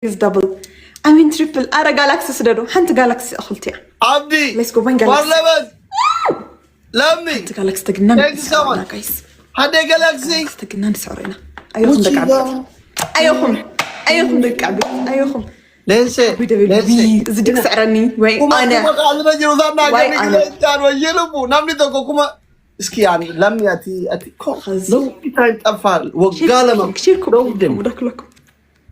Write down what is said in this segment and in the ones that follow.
is double. I mean triple. أرا galaxy سدرو. حنت galaxy أخلتي. عبدي. Let's go بين galaxy. برلبس. لمي. حنت galaxy تجنن. سعرنا guys. هذا galaxy. تجنن سعرنا. أيوهم دك عبد. أيوهم دك عبد. أيوهم. ليش؟ زدك سعرني. وي أنا. وي أنا. جار ويجلبو. نامني تكوكما. اسكي يعني لم أتي لو كتاين أفعل وقالما كشيركم ودخلكم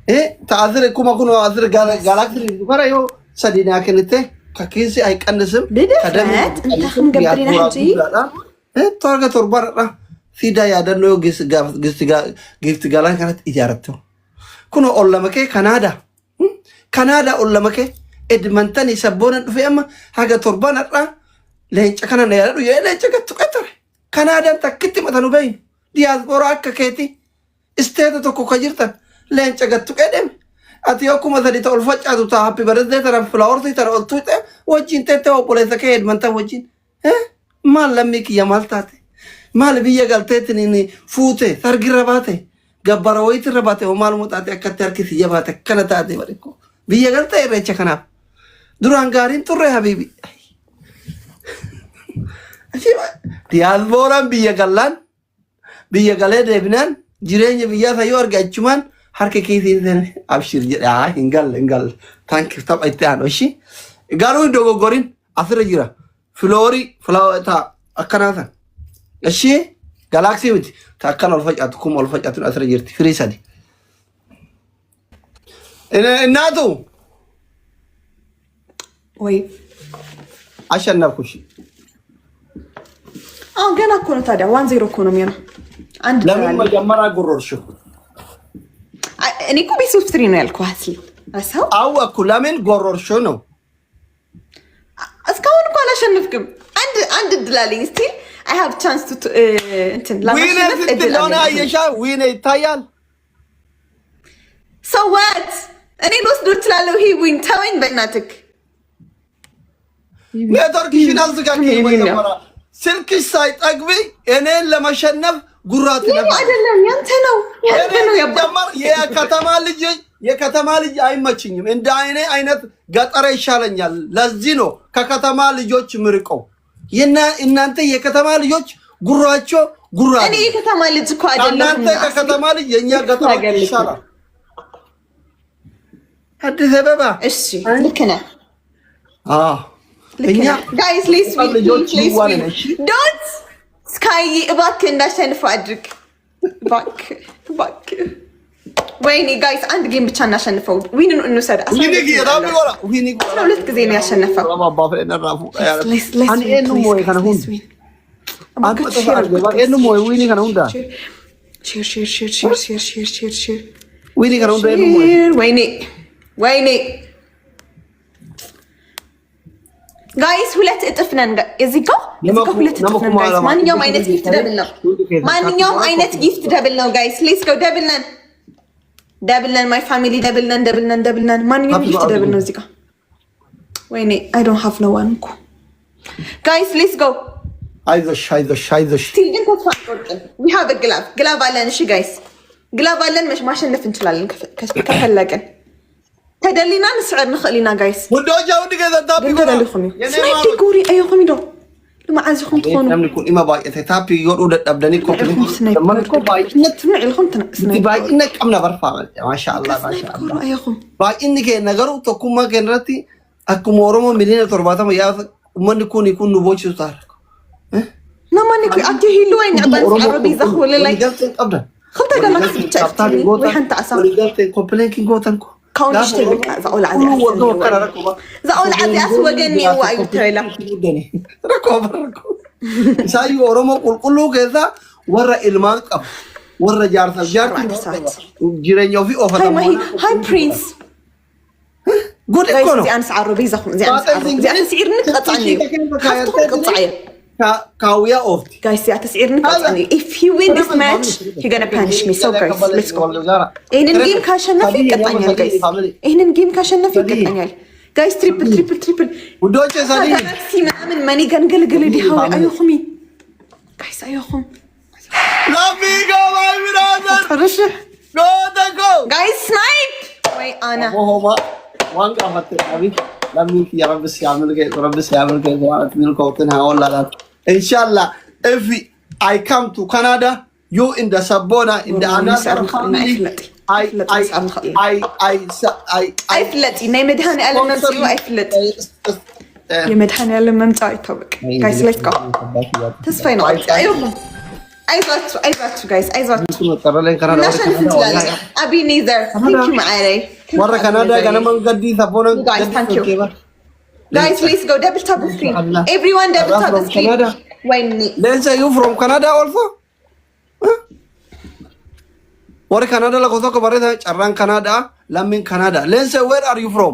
إيه تعذر كم أكون عذر جالاكسي برا يو سدينا كنته ككيسي أي كندسم كدم أنت خم قبرين حجي إيه تارجع تربر في دا يادر لو جيفت جالان كانت إجارته كنا أول مكة كندا أول مكة إدمنتني سبونا في أما حاجة تربنا leenca kana na yaadhu yee leenca gattu qatare kanaadaan takkitti matanu bayin diyaaspoora akka keeti isteeta tokko ka jirtan leenca gattu qedheme ati akkuma sadi ta ol faccaatu ta happi bareeddee tana filaawortii tana ol tuuxe wajjin teette obboleessa kee edmantan wajjin maal lammii kiyya maal taate maal biyya galteetin inni fuute sargirra baate gabbara wayitirra baate oo maal muxaate akkatti harkisiyya baate kana taate barikko biyya galtee irreecha kanaaf duraan gaariin turre habiibi diyaaspooraan biyya galee deebinaan jireenya biyyaa sayyoo argachumaan harka keessiin abshir jedhaa hin galle taanki tapha itti aanu ishi garuu hin dogoggorin asirra jira filoorii filaawataa akkanaa san ishi galaaksii miti ta akkan ol facaatu kuma ol facaatuun asirra jirti firii sadi እናቱ ወይ አሸነፍኩሽ ገና እኮ ነው ታዲያ 1-0 እኮ ነው የሚሆነው። አንድ ለምን መጀመሪያ ጉሮርሽው? እኔ እኮ ቤት ውስጥ ነው ያልኩህ። አሰው አወኩ። ለምን ጎሮርሽው ነው? እስካሁን እኮ አላሸነፍክም። አንድ እድል አለኝ። ስቲል አይ ሃቭ ቻንስ ቱ እንትን ለማሸነፍ እድል አለኝ። አየሻ ዊኔ ይታያል። ሶ ዋት እኔ ልወስዶ እችላለሁ። ሂ ዊን ተወኝ በእናትህ። ኔትወርክሽን አልዘጋግኝ መጀመሪያ ስልክሽ ሳይጠግቢ እኔን ለመሸነፍ ጉራት ነበር። አይደለም ያንተ ነው ያባር የከተማ ልጅ አይመችኝም። እንደ አይኔ አይነት ገጠር ይሻለኛል። ለዚህ ነው ከከተማ ልጆች ምርቀው። እናንተ የከተማ ልጆች ጉራቸው ጉራ። እኔ የከተማ ልጅ እኮ አይደለም። እናንተ ከከተማ ልጅ የኛ ገጠር ይሻላል። አዲስ አበባ እሺ ልክ ነህ። ጋይስ ዶንት ስካይ እባክህ እንዳሸንፈው አድርግ እባክህ። ወይኔ ጋይስ አንድ ጌም ብቻ እናሸንፈው። ዊንን እንውሰድ። 12 ጊዜ ነው ያሸነፈው። ወይኔ ጋይስ ሁለት እጥፍ ነን። እዚህ ጋር ሁለት እጥፍ ነን ጋይስ። ማንኛውም አይነት ጊፍት ደብል ነው። ማንኛውም አይነት ጊፍት ደብል ነው ጋይስ። ሌትስ ጎ ደብል ነን ማይ ፋሚሊ ደብል ነን። ማንኛውም ጊፍት ደብል ነው እዚህ ጋር። ወይኔ አይ ዶንት ሃቭ ኖ ዋን እኮ ጋይስ ሌትስ ጎ። አይዞሽ ስቲል ግን ተስፋ አንቆርጥም። ዊ ሃቭ አ ግላቭ አለን። እሺ ጋይስ ግላቭ አለን። ማሸነፍ እንችላለን ከፈለግን። ተደሊና ንስዕር ንኽእል ኢና ጋይስ። ወዶጃ ወዲ ገዛ ታፒ ጎሪ ስናይፕ ጎሪ አይኹም ኢዶ ለማዓዝኹም ትኾኑ ነምኩን ኢማ ባይተ ታፒ ይወዱ ደብደኒ ኮፕሊንግ ተመልኮ ባይነት ትምዕልኹም ስናይፕ ባይነት ቀምና በርፋ ማሻአላህ አይኹም ባይን ከ ነገሩ ተኩማ ከነቲ አኩ ሞሮሞ ሚሊዮን ተርባታ ያ ኡመን ኩን ይኩን ኑቦች ይታር ናማን ኩ አቲ ሂሉ ወይን አባን አረቢ ዘኹለ ላይ ቀብዳ خلت جالكسي بتشتري وحنت عصام كوبلينك جوتنكو كون اشترك زقول عادي زقول عادي اسوجني وايو تريلا ركوب سايو اورومو قلقلو كذا ورا الماق ورا جارت جيرانيو في اوفر هاي برنس قول اكونو زي انس عربي زخم زي انس سعر نقطعني قطعيه كاويا اوفتي guys يا تسعير نقطعني if he win this match he gonna punish me so guys let's go إهنن جيم كاشنفي قطعني guys إهنن جيم كاشنفي قطعني guys triple ودوتش سالي سيما من ماني قنقل دي هاوي أيوخمي guys أيوخم لا بيجا ما يمرازل ترشح go guys snipe ወይ አና ሆማ ዋንጋ ማተቃቢ ለምን ያረብስ ያምል ማለት ምን ኮተና ወላላት ኢንሻአላህ if I come to Canada you in the Sabona in the another family I ፍለጥ ናይ መድሃኒ ዓለም መምጽኡ አይፍለጥ የመድሃኒ ዓለም መምጽኡ አይታወቅ ጋይስ ሌትስ ጎ ተስፋይ ነው አይዟችሁ ጋይስ አይዟችሁ አቢኔዘር ቴንክ ዩ ማዕረይ ወረ ካናዳ ገና መንገዲ ሰቦና guys let's go double tap the screen everyone double tap the screen when let's say you from Canada also where Canada la koso ko bare charran Canada lamin Canada let's say where are you from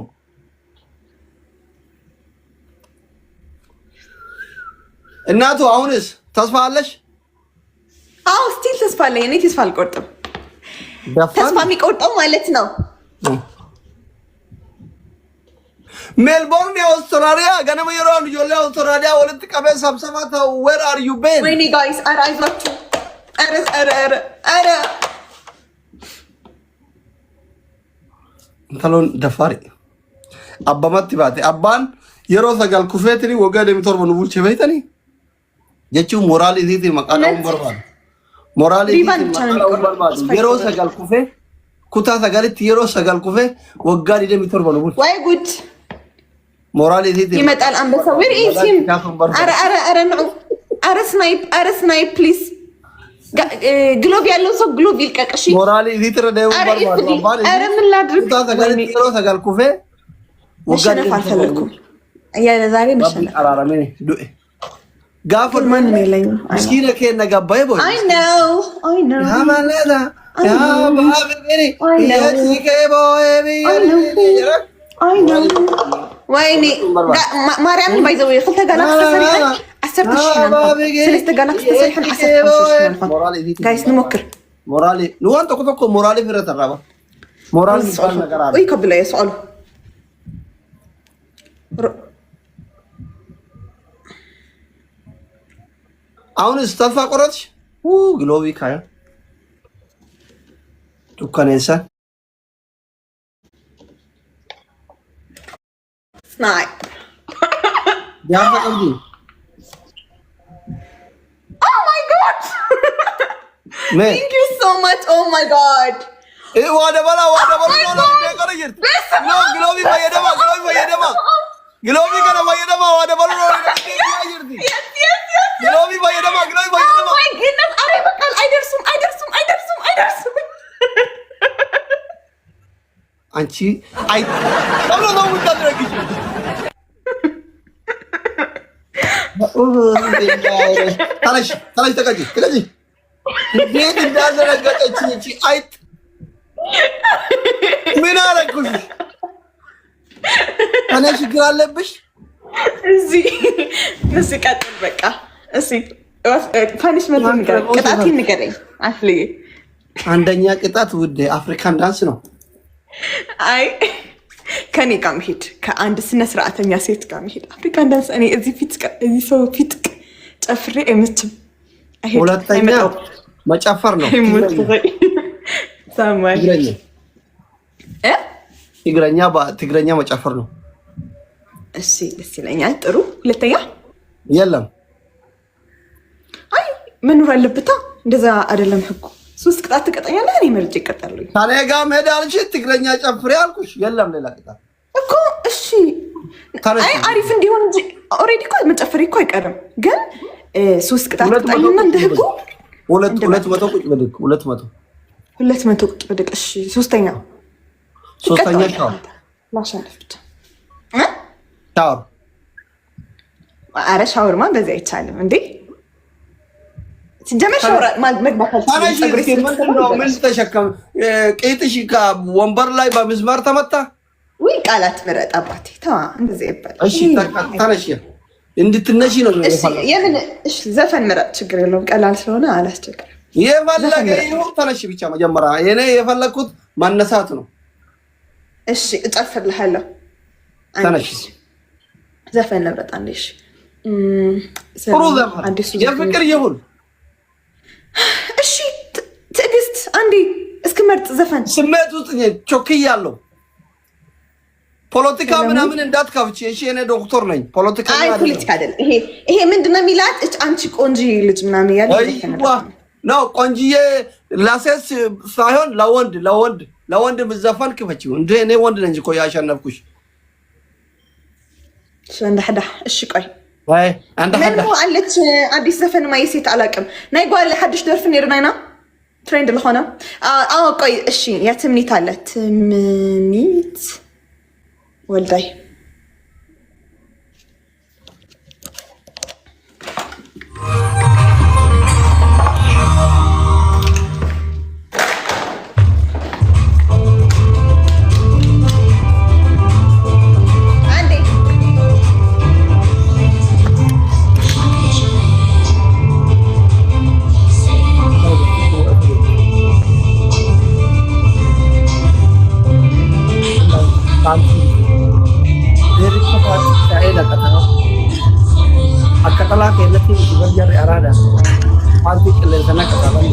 እናቱ አሁንስ ተስፋ አለሽ አው ስቲል ተስፋ አለኝ እኔ ተስፋ አልቆርጥም ተስፋ የሚቆርጠው ማለት ነው ሜልቦርን የአውስትራሊያ ገና መየራው ልጆላ አውስትራሊያ ወለት ቀበ ሰብሰባታ where are you been ወይኔ ጋይስ አይዟችሁ አረ እንታሎን ደፋሪ አባማት ባቴ አባን የሮ ሰጋል ኩፌትሪ ወገደ የሚተርበ ነው ቡልቼ በይተኒ የቹ ሞራል ኢዚቲ መቃናው በርባል ሞራል ኢዚቲ መቃናው በርባል የሮ ሰጋል ኩፌ ኩታ ሰጋልት የሮ ሰጋል ኩፌ ወጋድ የሚተርበ ነው ቡል ወይ ጉድ ሞራል ኢዚቲ ይመጣል አንበሳ ወይ ኢሲም አረ ስናይፕ ፕሊዝ ግሎብ ያለው ሰው ግሎብ ይልቀቅሽ ሞራል ኢዚቲ ረዳው በርባል አረ ምን ላድርግ ኩታ ሰጋልት የሮ ሰጋል ኩፌ ወጋድ አልፈልኩም ያለ ዛሬ መሸነፍ አራራሜ ዱኤ ጋፈል ማን ነለኝ ምስኪነ ከነ ጋባይ ቦይ I know ያማለዳ ያ ባበሬ የቲከ ቦይ I know ወይኔ ማርያም ባይዘው ይخلተ ጋላክስ ተሰሪሐን 10000 ሰለስተ ጋላክስ ተሰሪሐን 10000 ጋይስ ንሞክር ሞራሊ ንዋንተ ኮተኮ ሞራሊ ፍረተ ራባ ሞራሊ ባል ነገር አለ ወይ ከብላ ይስአሉ አሁን ተስፋ ቆረጥሽ ግሎቢ ካያ ዱካኔሳ ስናይፕ ያንተ ቀንዲ Oh my god Thank you so much oh my god ዋደ በላ ነው ለቀረይት ኖ ግሎቢ ባየደማ ግሎቢ ከነ ባየደማ ዋደ በላ ነው ያይርዲ ግሎቢ ባየደማ Oh my goodness አሬ በቃል አይደርሱም አንቺ አይ ተብሎ ነው ምታደርጊሽ ታለሽ ተቀጂ እንዴት እንዳዘረገጠች እቺ አይት ምን አረኩሽ እኔ ችግር አለብሽ እዚህ ቀጥል በቃ ፓኒሽመንት ቅጣት ንገረኝ አፍልዬ አንደኛ ቅጣት ውድ አፍሪካን ዳንስ ነው አይ ከኔ ጋር መሄድ ከአንድ ስነ ስርዓተኛ ሴት ጋር መሄድ አፍሪካን ዳንስ እኔ እዚህ ሰው ፊት ጨፍሬ አይመችም ሁለተኛ መጨፈር ነው ትግረኛ መጨፈር ነው እሺ ደስ ይለኛል ጥሩ ሁለተኛ የለም አይ መኖር አለብታ እንደዛ አይደለም ህጉ ሶስት ቅጣት ትቀጣኛለህ እኔ መርጬ እቀጣለሁ ታኔ ጋር መሄድ አልሽ ትግረኛ ጨፍሬ አልኩሽ የለም ሌላ ቅጣት እኮ እሺ አይ አሪፍ እንዲሆን እንጂ ኦሬዲ እኮ መጨፈሬ እኮ አይቀርም ግን ሶስት ቅጣት ትቀጣኝና እንደ ህጉ 200 ቁጭ በድቅ 200 ቁጭ በድቅ እሺ ሶስተኛ ሻወር ላሻለፍ ብቻ ሻወር አረ ሻወርማ በዚህ አይቻልም እንዴ ሲጀመር ሻወር መግባት ምን ተሸከም ቄጥሽ ወንበር ላይ በምስማር ተመታ ወይ ቃላት ምረጥ አባቴ ተዋ እንደዚህ ይባል እሺ ተነሽ እንድትነሺ ነው የምን እሺ ዘፈን ምረጥ ችግር የለውም ቀላል ስለሆነ አላስቸግርም የፈለገ ይሁን ተነሽ ብቻ መጀመሪያ እኔ የፈለኩት ማነሳት ነው እሺ እጨፍርልሃለሁ ተነሽ ዘፈን ምረጥ አንዴ እሺ ጥሩ ዘፈን የፍቅር ይሁን እሺ ትዕግስት አንዴ እስክመርጥ ዘፈን ስሜት ውስጥ ቾክያለሁ ፖለቲካ ምናምን እንዳትከፍቺ እሺ። እኔ ዶክተር ነኝ። ፖለቲካ አይደል። ይሄ ምንድነው የሚላት? አንቺ ቆንጂዬ ልጅ ምናምን ያለ ነው። ቆንጂዬ ላሴስ ሳይሆን ለወንድ ምዘፈን ክፈቺው እንዴ። እኔ ወንድ ነኝ እኮ ያሸነፍኩሽ። ሸንዳዳ እሺ ቆይ አንተ ምን አለች አዲስ ዘፈን ማይሴት አላቅም ናይ ጓል ሐድሽ ደርፍ ነርናይና ትሬንድ ለሆነ ቆይ እሺ የትምኒት አለ ትምኒት ወልዳይ Akatala kelati dibajar arada panti kelen sana katalan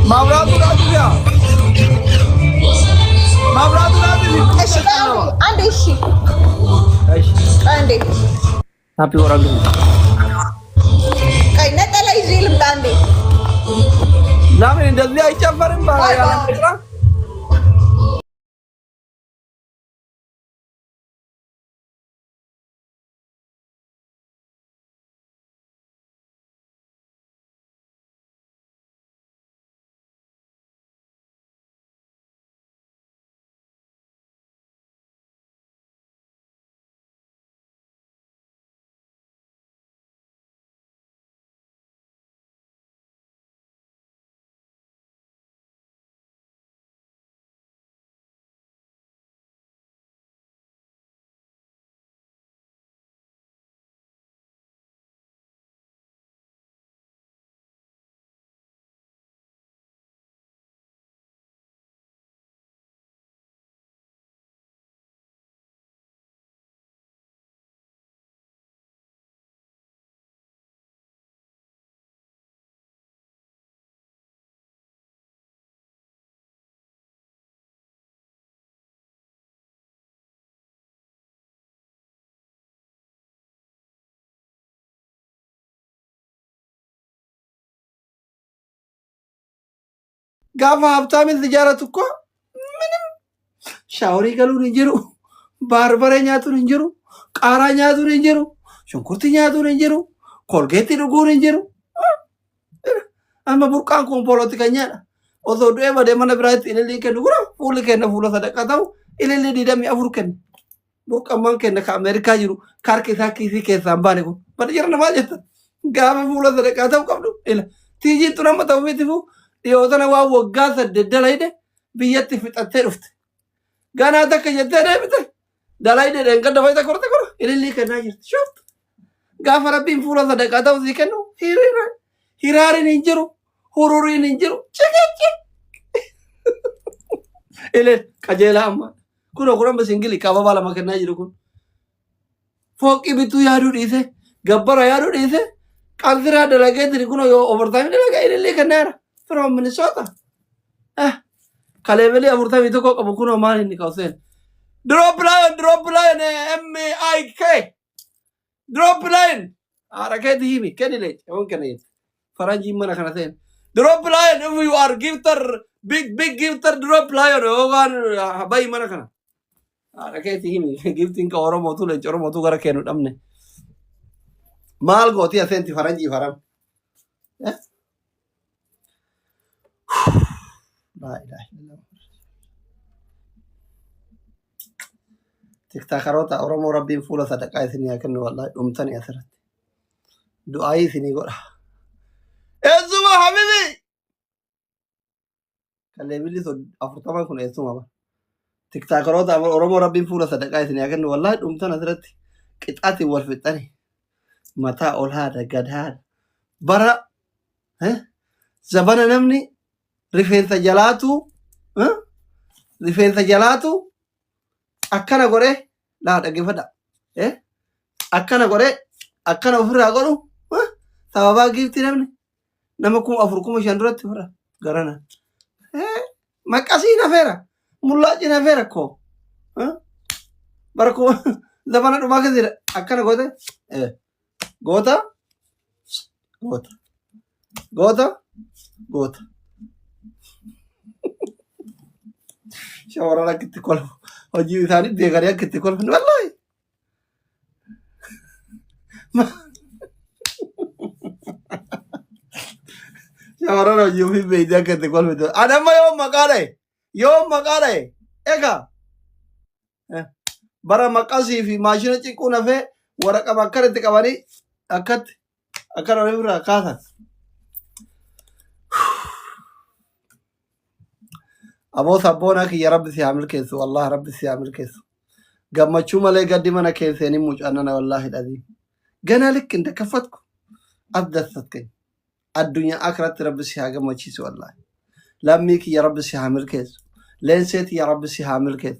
Mabratu ya ande shi ande tapi orang dulu kai netala izil ande lama እንደዚህ አይጨፈርም ባያ ጋፋ ሀብታም ዝጃረት እኮ ምንም ሻወሪ ገሉን እንጅሩ ባርበረኛቱን እንጅሩ ቃራኛቱን እንጅሩ ሽንኩርትኛቱን እንጅሩ ኮልጌት ድጉን እንጅሩ አማ ቡርቃን ኮን ፖለቲከኛ ኦዞ ዱኤ በደመነ ብራይት ኢለሊ ከንጉራ ፉለ ሰደቀታው ኢለሊ ዲደም ያፍሩከን ቡርቃማን ከነ ከአሜሪካ ይሩ ካርኬታ ኪሲ ከሳምባኔ ኮ በደጀርነ ማጀት ጋፋ ፉለ ሰደቀታው ቀብዱ ኢለ ቲጂ ጡረመ ተውፊትፉ dhiyootana waan waggaa 8 dalayde biyyatti fixattee dhufte ganaa takka jettee deebite dalayde dheengadda fayita korte kora ilillii kennaa jirti shooftu gaafa rabbiin fuula sadaqaa ta'u sii kennu hiraariin hin jiru hururiin hin jiru ciqici ilil qajeelaa amma kun basingili qababaa lama kennaa jiru kun fooqii bituu yaaduu dhiise gabbara yaaduu dhiise qalziraa dalageetini kun yoo overtime dalagaa ilillii kennaara from Minnesota. Kaleveli amurta vito ko kabukuno mani ni kausen. Drop line M-I-K. Drop line. Raketi himi. Keni le. Ewan kena yet. Faranji mana kana sen. Drop line. If you are gifter, big gifter, drop line. Ogan habai mana kana. Raketi himi. Gifting ka oromo tu le. Oromo tu gara kenu damne. Mal goti asenti faranji faram. لا إله إلا الله تكتاكروتا أورمو ربي فولا صدقاء سنيا كنو والله أمتني أثرت دعائي سني قرأ إزوما حبيبي كالي بلي سو أفرطما كن إزوما با تكتاكروتا أورمو ربي فولا صدقاء سنيا كنو والله أمتني أثرت كتاتي والفتاني متى أول هذا قد هذا برا زبانا نمني rifeensa jalaatu akkana gore laa dhaggeeffadha akkana gore akkana ofirraa godhu sababaa giifti namni نمكم أفركم شندرت فرا قرنا ما كاسينا فيرا ملاجنا فيرا كو بركو زمان ما كذي أكنا قوته قوتا قوتا قوتا قوتا شاورنا كتير كله وجي ثاني ديكاريا كتير كله والله شاورنا وجي في بيدا كتير كله أنا ما يوم مقالة إيكا برا مقاسي في ماشينة تكون في ورقة مكرة تكواني أكد أكرر كذا أبو ثبونك يا رب سيعمل كيس والله رب سيعمل كيس قام تشوم علي قدمنا كيس يعني مش أنا والله العظيم قنا لك أنت كفتك أبدثتك الدنيا أكرت رب سيها قام تشيس والله لميك يا رب سيعمل كيس لين سيت يا رب سيعمل كيس